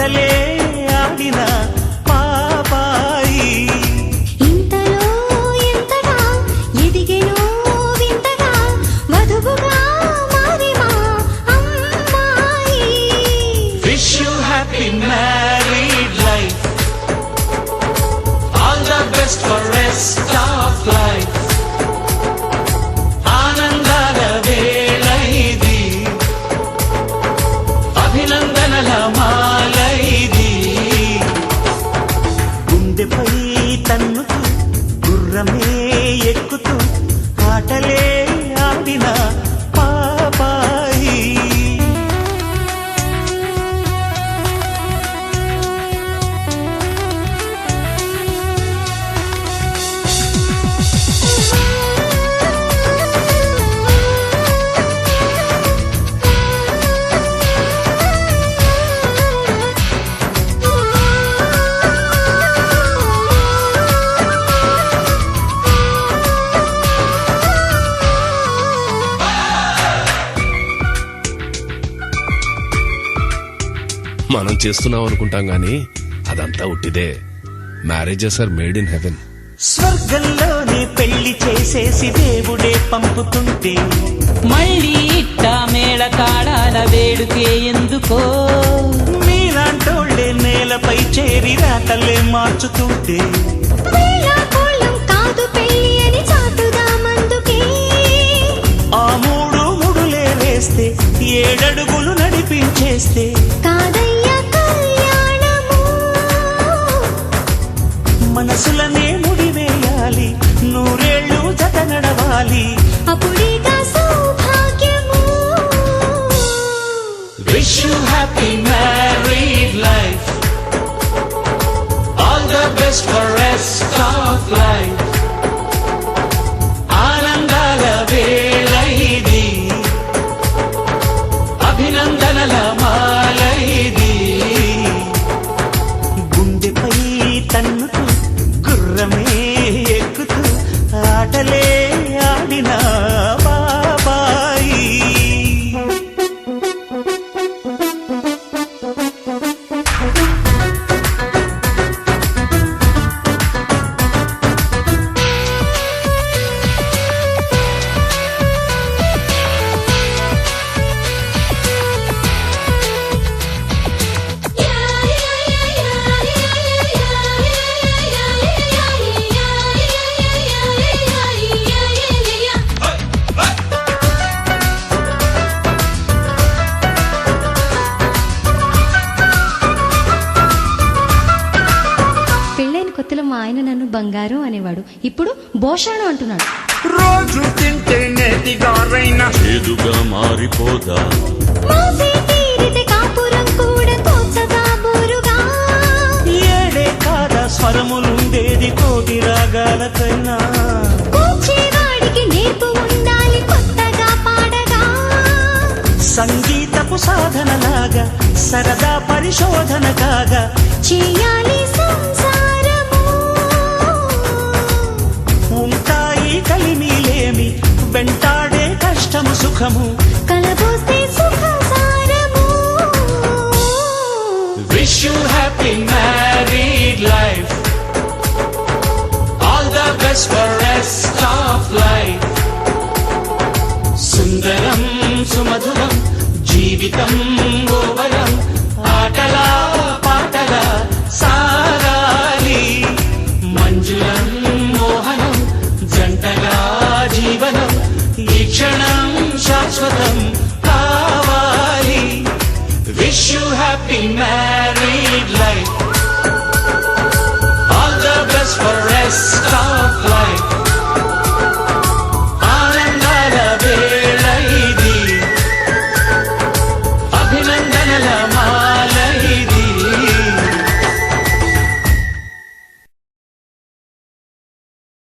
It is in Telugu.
ఆటలే ఆడిన పాపాయి. ఇంతలో ఎంతగా ఎదిగెనో వింతగా వధువుగా మారి మా అమ్మాయి. Wish you happy married life, all the best for rest of life. ఆనందాల వేళ ఇది, అభినందనల మాల ఇది. గుండెపై తన్నుతూ గుర్రమే ఎక్కుతూ ఆటలే ఆడిన పాపాయి. మనం చేస్తున్నాం అనుకుంటాం గానీ అదంతా ఉట్టిదే. Marriages are made in heaven. స్వర్గంలోనే పెళ్లి చేసేసి దేవుడే పంపుతుంటే మళ్ళీ ఇట్ట మేళ తాళాల వేడుకే ఎందుకో. మీలాంటోళ్ళే నేలపై చేరి రాతలే మార్చుతుంటే వేళాకోళం కాదు పెళ్ళి అని చాటుదామందుకే. ఆ మూడు ముడులే వేస్తే 7 అడుగులు నడిపించేస్తే కాదయ్యా కళ్యాణము. మనసులనే ముడివేయాలి, 100 ఏళ్ళు జత నడవాలి. అప్పుడేగా సౌభాగ్యము. Wish you happy married life, all the best for rest of life. ఆనందాల వేళ ఇది, అభినందనల మాల ఇది. గుండెపై తన్నుతూ గుర్రమే ఎక్కుతూ ఆటలే ఆడిన బాబాయి. పెళ్ళైన కొత్తలో మా ఆయన నన్ను బంగారం అనేవాడు, ఇప్పుడు భోషాణం అంటున్నాడు. రోజు తింటే నేతిగారైనా చేదుగా మారిపోదా. మోసే తీరితే కాపురం కూడా తోచగా బోరుగా. ఏడే కాదా స్వరములుండేది కోటి రాగాలకైనా. కూర్చేవాడికి నేర్పు ఉండాలి కొత్తగా పాడగా. సంగీతపు సాధనలాగా సరదా పరిశోధన కాగా చేయాలి సంసారము. ఉంటాయి కలిమిలేమి వెంటాడే కష్టము సుఖము. కలబోస్తే సుఖసారము. Wish you happy married life, all the best for rest of life. సుందరం సుమధురం జీవితం గోవరం, ఆటలా పాటలా సాగాలి. మంజులం మోహనం జంటగా జీవనం, ఈ క్షణం శాశ్వతం.